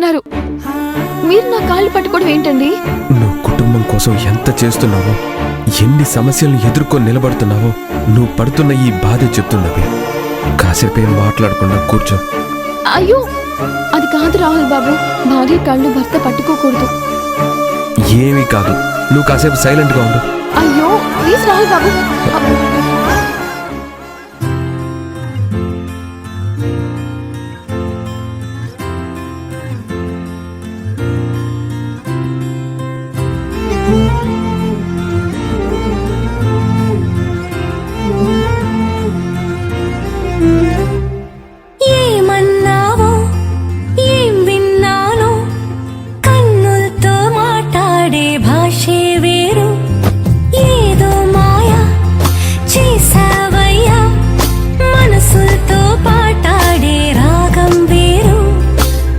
చేస్తున్నారు. మీరు నా కాళ్ళు పట్టుకోవడం ఏంటండి? నువ్వు కుటుంబం కోసం ఎంత చేస్తున్నావో, ఎన్ని సమస్యలను ఎదుర్కొని నిలబడుతున్నావో, నువ్వు పడుతున్న ఈ బాధ చెప్తున్నవి. కాసేపేం మాట్లాడకుండా కూర్చో. అయ్యో, అది కాదు రాహుల్ బాబు. భార్య కళ్ళు భర్త పట్టుకోకూడదు. ఏమీ కాదు, నువ్వు కాసేపు సైలెంట్ గా ఉండు. అయ్యో ప్లీజ్ రాహుల్ బాబు. ఏమన్నావో ఏం విన్నానో, కన్నులతో మాట్లాడే భాషే వేరు. ఏదో మాయా చేసావయ్యా, మనసులతో పాటాడే రాగం వేరు.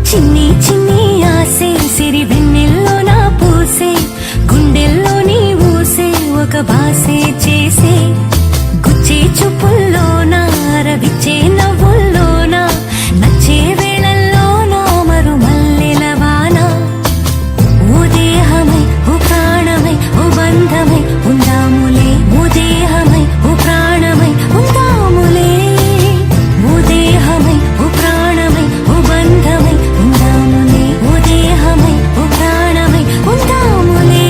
చిన్ని చిన్ని ఆసే సిరి వెన్నెల్లో నా పూసే, గుండెల్లో నీ ఊసే ఒక భాసే చేసే. గుచ్చే చూపుల్లోనా, రవిచ్చే నవ్వుల్లోనా, నచ్చే వేళల్లోనా మరు మల్లెల వాన. ఓ దేహమై ఓ ప్రాణమై ఓ బంధమై ఉందాములే, ఓ దేహమై ఓ ప్రాణమై ఉందాములే. ఓ దేహమై ఓ ప్రాణమై ఓ బంధమై ఉందాములే, ఓ దేహమై ఓ ప్రాణమై ఉందాములే.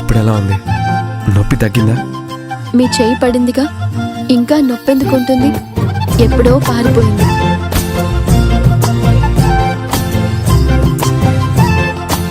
ఇప్పుడు ఎలా ఉంది? నొప్పి తగ్గిందా? మీ చేయి పడిందిగా, ఇంకా నొప్పెందుకుంటుంది? ఎప్పుడో పారిపోయింది.